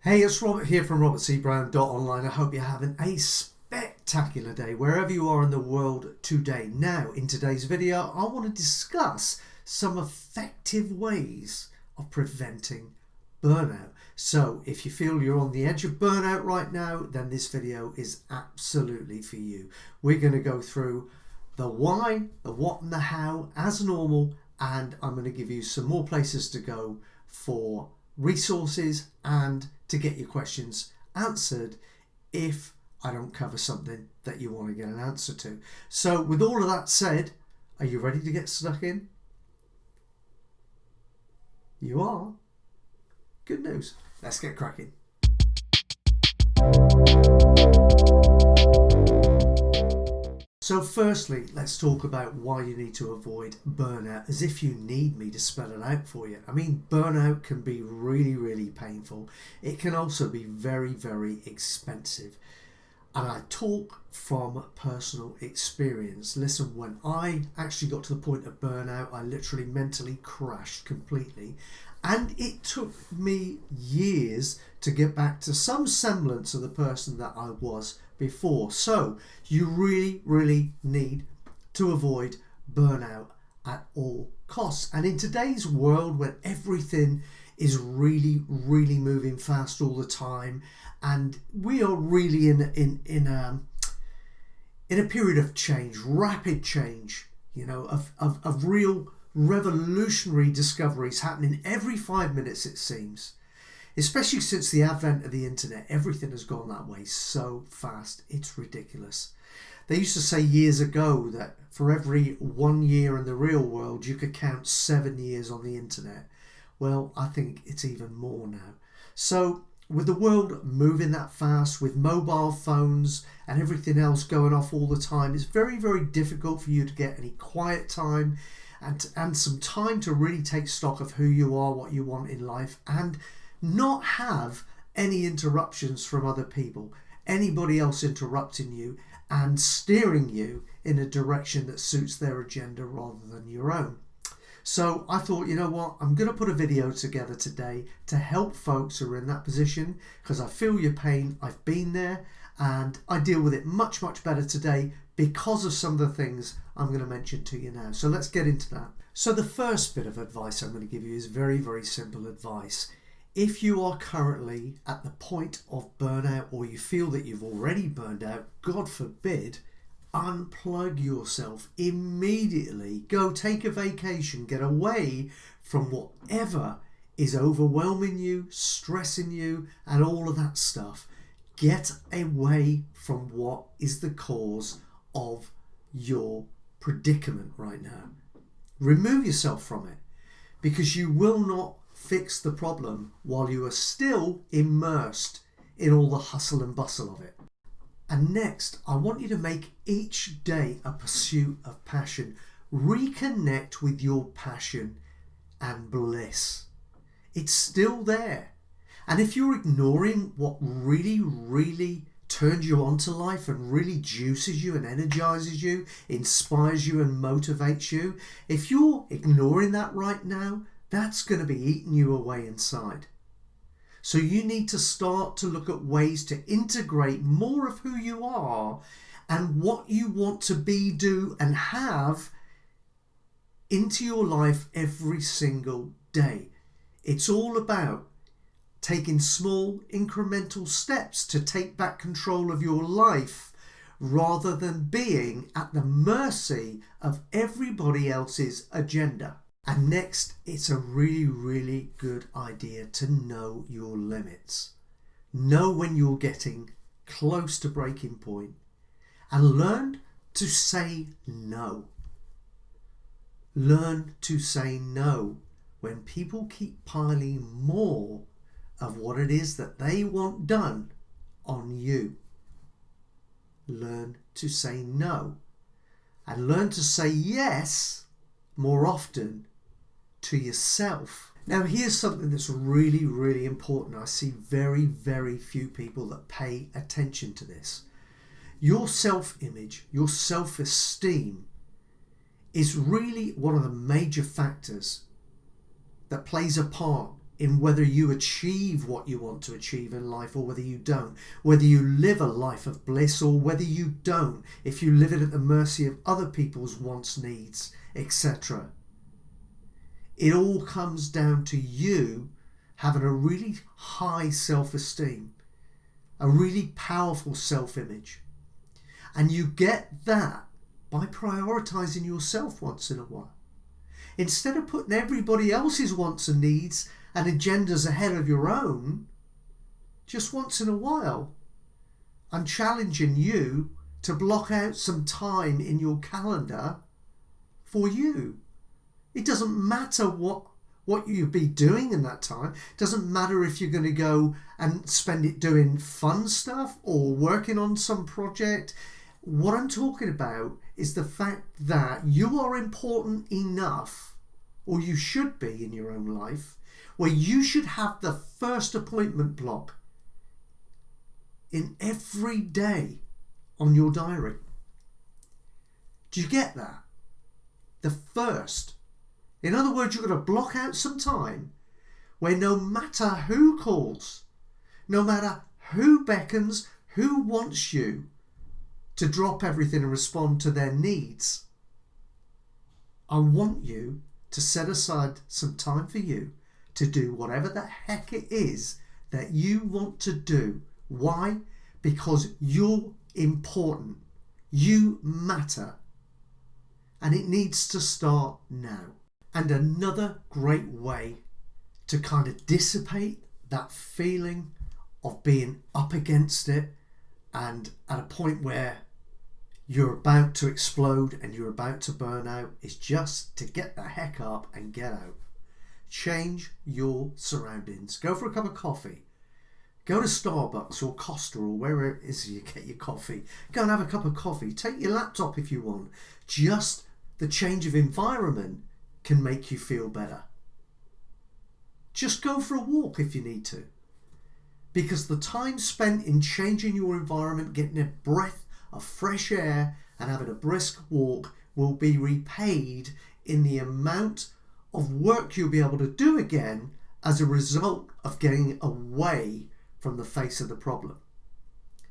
Hey, it's Robert here from robertcbrown.online. I hope you're having a spectacular day wherever you are in the world today. Now, in today's video, I want to discuss some effective ways of preventing burnout. So, if you feel you're on the edge of burnout right now, then this video is absolutely for you. We're going to go through the why, the what, and the how as normal, and I'm going to give you some more places to go for resources and to get your questions answered if I don't cover something that you want to get an answer to. So with all of that said, are you ready to get stuck in? You are? Good news. Let's get cracking. So firstly, let's talk about why you need to avoid burnout, as if you need me to spell it out for you. I mean, burnout can be really, really painful. It can also be very, very expensive. And I talk from personal experience. Listen, when I actually got to the point of burnout, I literally mentally crashed completely. And it took me years to get back to some semblance of the person that I was before. So you really, really need to avoid burnout at all costs. And in today's world, when everything is really, really moving fast all the time, and we are really in a period of change, rapid change, of real revolutionary discoveries happening every 5 minutes, it seems. Especially since the advent of the internet, everything has gone that way so fast, it's ridiculous. They used to say years ago that for every 1 year in the real world, you could count 7 years on the internet. Well, I think it's even more now. So with the world moving that fast, with mobile phones and everything else going off all the time, it's very, very difficult for you to get any quiet time and some time to really take stock of who you are, what you want in life, and not have any interruptions from other people, anybody else interrupting you and steering you in a direction that suits their agenda rather than your own. So I thought, you know what, I'm going to put a video together today to help folks who are in that position, because I feel your pain, I've been there, and I deal with it much, much better today because of some of the things I'm going to mention to you now. So let's get into that. So the first bit of advice I'm going to give you is very, very simple advice. If you are currently at the point of burnout, or you feel that you've already burned out, God forbid, unplug yourself immediately. Go take a vacation, get away from whatever is overwhelming you, stressing you, and all of that stuff. Get away from what is the cause of your predicament right now. Remove yourself from it, because you will not fix the problem while you are still immersed in all the hustle and bustle of it. And next, I want you to make each day a pursuit of passion. Reconnect with your passion and bliss. It's still there. And if you're ignoring what really, really turns you on to life and really juices you and energizes you, inspires you and motivates you, if you're ignoring that right now, that's going to be eating you away inside. So you need to start to look at ways to integrate more of who you are and what you want to be, do, and have into your life every single day. It's all about taking small incremental steps to take back control of your life rather than being at the mercy of everybody else's agenda. And next, it's a really, really good idea to know your limits. Know when you're getting close to breaking point and learn to say no. Learn to say no when people keep piling more of what it is that they want done on you. Learn to say no, and learn to say yes more often to yourself. Now, here's something that's really, really important. I see very, very few people that pay attention to this. Your self-image, your self-esteem is really one of the major factors that plays a part in whether you achieve what you want to achieve in life or whether you don't, whether you live a life of bliss or whether you don't, if you live it at the mercy of other people's wants, needs, etc. It all comes down to you having a really high self-esteem, a really powerful self-image. And you get that by prioritizing yourself once in a while. Instead of putting everybody else's wants and needs and agendas ahead of your own, just once in a while, I'm challenging you to block out some time in your calendar for you. It doesn't matter what you'll be doing in that time. It doesn't matter if you're going to go and spend it doing fun stuff or working on some project. What I'm talking about is the fact that you are important enough, or you should be in your own life, where you should have the first appointment block in every day on your diary. Do you get that? The first. In other words, you're going to block out some time where no matter who calls, no matter who beckons, who wants you to drop everything and respond to their needs, I want you to set aside some time for you to do whatever the heck it is that you want to do. Why? Because you're important. You matter. And it needs to start now. And another great way to kind of dissipate that feeling of being up against it and at a point where you're about to explode and you're about to burn out is just to get the heck up and get out. Change your surroundings. Go for a cup of coffee. Go to Starbucks or Costa or wherever it is you get your coffee. Go and have a cup of coffee. Take your laptop if you want. Just the change of environment can make you feel better. Just go for a walk if you need to. Because the time spent in changing your environment, getting a breath of fresh air and having a brisk walk will be repaid in the amount of work you'll be able to do again as a result of getting away from the face of the problem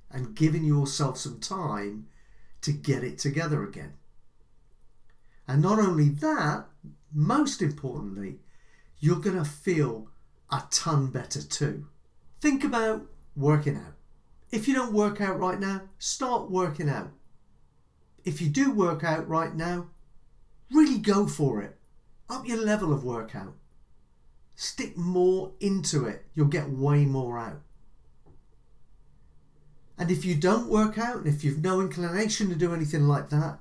and giving yourself some time to get it together again. And not only that, most importantly, you're going to feel a ton better too. Think about working out. If you don't work out right now, start working out. If you do work out right now, really go for it. Up your level of workout. Stick more into it. You'll get way more out. And if you don't work out, and if you've no inclination to do anything like that,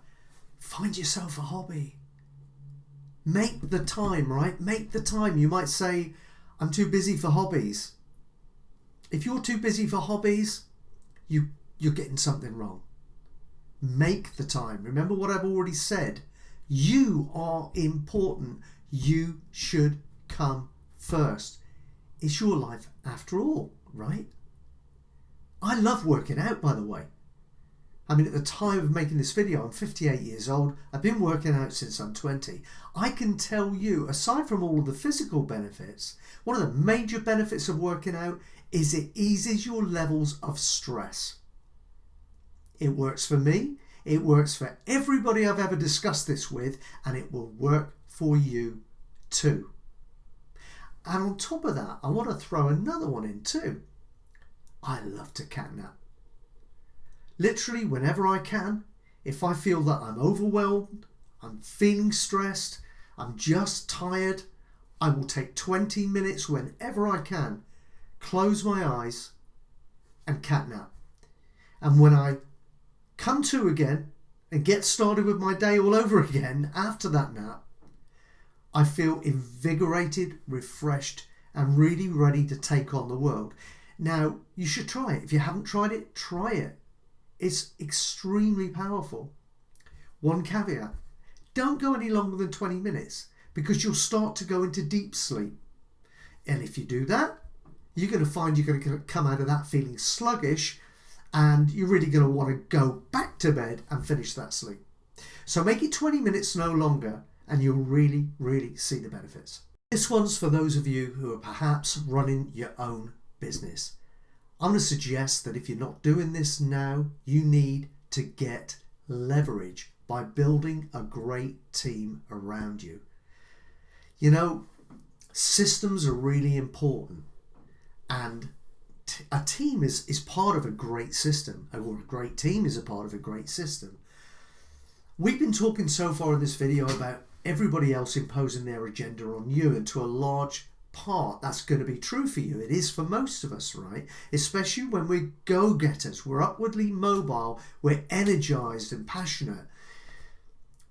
find yourself a hobby. Make the time, right? Make the time. You might say, I'm too busy for hobbies. If you're too busy for hobbies, you're getting something wrong. Make the time. Remember what I've already said. You are important. You should come first. It's your life after all, right? I love working out, by the way. I mean, at the time of making this video, I'm 58 years old. I've been working out since I'm 20. I can tell you, aside from all of the physical benefits, one of the major benefits of working out is it eases your levels of stress. It works for me. It works for everybody I've ever discussed this with, and it will work for you too. And on top of that, I want to throw another one in too. I love to catnap. Literally, whenever I can, if I feel that I'm overwhelmed, I'm feeling stressed, I'm just tired, I will take 20 minutes whenever I can, close my eyes and catnap. And when I come to again and get started with my day all over again after that nap, I feel invigorated, refreshed, and really ready to take on the world. Now, you should try it. If you haven't tried it, try it. It's extremely powerful. One caveat, don't go any longer than 20 minutes because you'll start to go into deep sleep. And if you do that, you're going to find you're going to come out of that feeling sluggish and you're really going to want to go back to bed and finish that sleep. So make it 20 minutes no longer and you'll really, really see the benefits. This one's for those of you who are perhaps running your own business. I'm going to suggest that if you're not doing this now, you need to get leverage by building a great team around you. You know, systems are really important, and a team is part of a great system, or a great team is a part of a great system. We've been talking so far in this video about everybody else imposing their agenda on you, and to a large part that's going to be true for you. It is for most of us, right? Especially when we're go-getters, we're upwardly mobile, we're energized and passionate.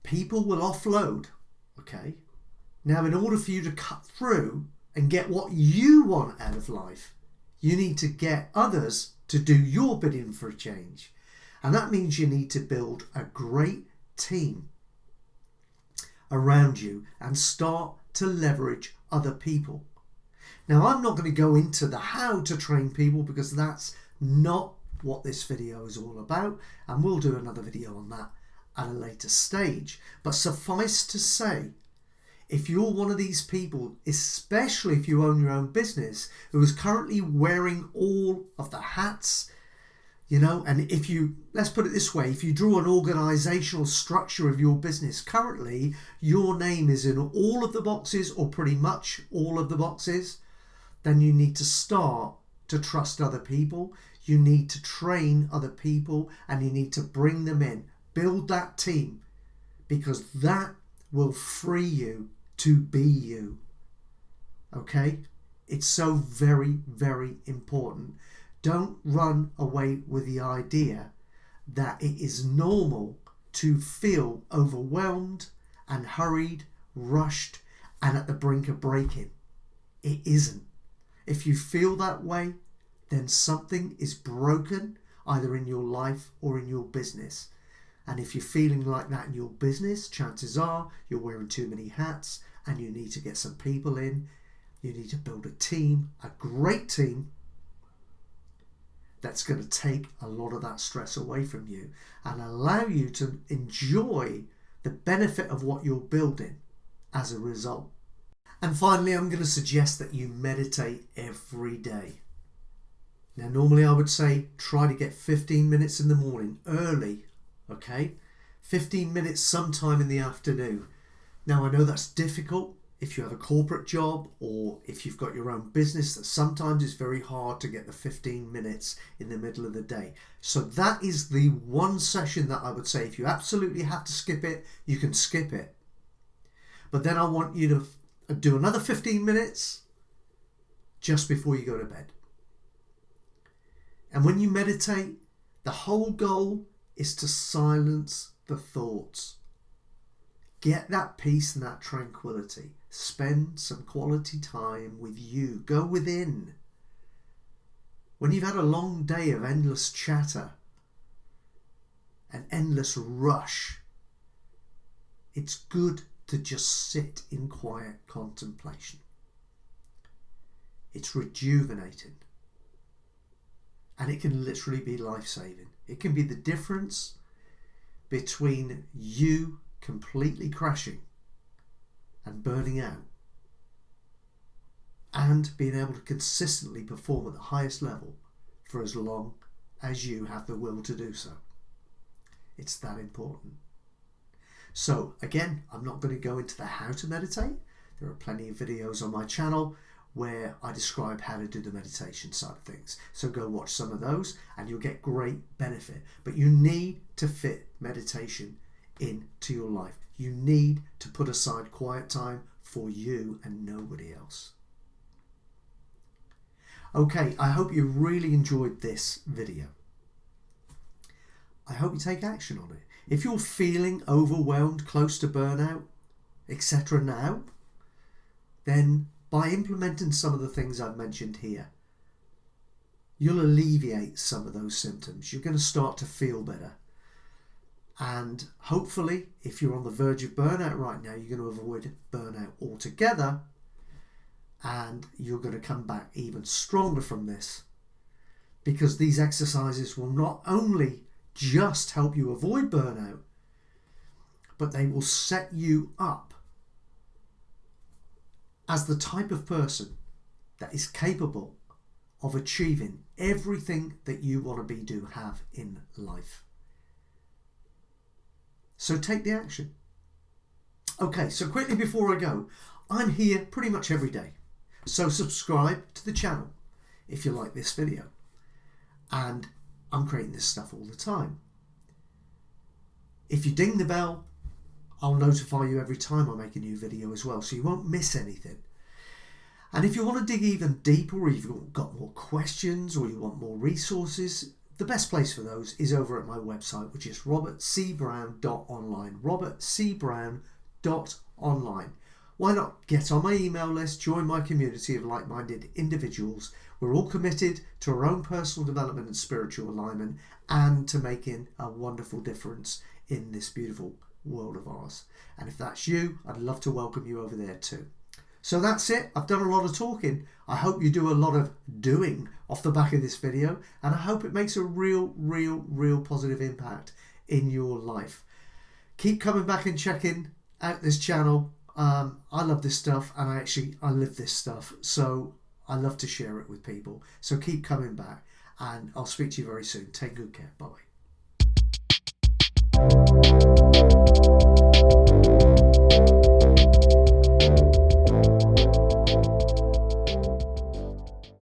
People will offload, okay? Now, in order for you to cut through and get what you want out of life, you need to get others to do your bidding for a change. And that means you need to build a great team around you and start to leverage other people. Now, I'm not going to go into the how to train people because that's not what this video is all about, and we'll do another video on that at a later stage. But suffice to say, if you're one of these people, especially if you own your own business, who is currently wearing all of the hats, you know, and if you, let's put it this way, if you draw an organizational structure of your business currently, your name is in all of the boxes or pretty much all of the boxes, then you need to start to trust other people. You need to train other people, and you need to bring them in. Build that team, because that will free you to be you. Okay? It's so very, very important. Don't run away with the idea that it is normal to feel overwhelmed and hurried, rushed, and at the brink of breaking. It isn't. If you feel that way, then something is broken, either in your life or in your business. And if you're feeling like that in your business, chances are you're wearing too many hats, and you need to get some people in. You need to build a team, a great team, that's going to take a lot of that stress away from you and allow you to enjoy the benefit of what you're building as a result. And finally, I'm going to suggest that you meditate every day. Now, normally I would say try to get 15 minutes in the morning, early, okay? 15 minutes sometime in the afternoon. Now, I know that's difficult if you have a corporate job or if you've got your own business, that sometimes it's very hard to get the 15 minutes in the middle of the day. So that is the one session that I would say if you absolutely have to skip it, you can skip it. But then I want you to do another 15 minutes just before you go to bed. And when you meditate, the whole goal is to silence the thoughts. Get that peace and that tranquility. Spend some quality time with you. Go within. When you've had a long day of endless chatter, an endless rush, it's good to just sit in quiet contemplation. It's rejuvenating. And it can literally be life-saving. It can be the difference between you completely crashing and burning out and being able to consistently perform at the highest level for as long as you have the will to do so. It's that important. So again, I'm not going to go into the how to meditate. There are plenty of videos on my channel where I describe how to do the meditation side of things. So go watch some of those and you'll get great benefit. But you need to fit meditation into your life. You need to put aside quiet time for you and nobody else. Okay, I hope you really enjoyed this video. I hope you take action on it. If you're feeling overwhelmed, close to burnout, etc. now, then by implementing some of the things I've mentioned here, you'll alleviate some of those symptoms. You're going to start to feel better. And hopefully, if you're on the verge of burnout right now, you're going to avoid burnout altogether. And you're going to come back even stronger from this. Because these exercises will not only just help you avoid burnout, but they will set you up as the type of person that is capable of achieving everything that you want to have in life. So take the action. Okay, so quickly before I go, I'm here pretty much every day. So subscribe to the channel if you like this video. And I'm creating this stuff all the time. If you ding the bell, I'll notify you every time I make a new video as well, so you won't miss anything. And if you want to dig even deeper, or you've got more questions, or you want more resources, the best place for those is over at my website, which is robertcbrown.online. robertcbrown.online. Why not get on my email list, join my community of like-minded individuals. We're all committed to our own personal development and spiritual alignment, and to making a wonderful difference in this beautiful world of ours. And if that's you, I'd love to welcome you over there too. So that's it. I've done a lot of talking. I hope you do a lot of doing off the back of this video, and I hope it makes a real positive impact in your life. Keep coming back and checking out this channel. I love this stuff, and I live this stuff, so I love to share it with people. So keep coming back, and I'll speak to you very soon. Take good care. Bye.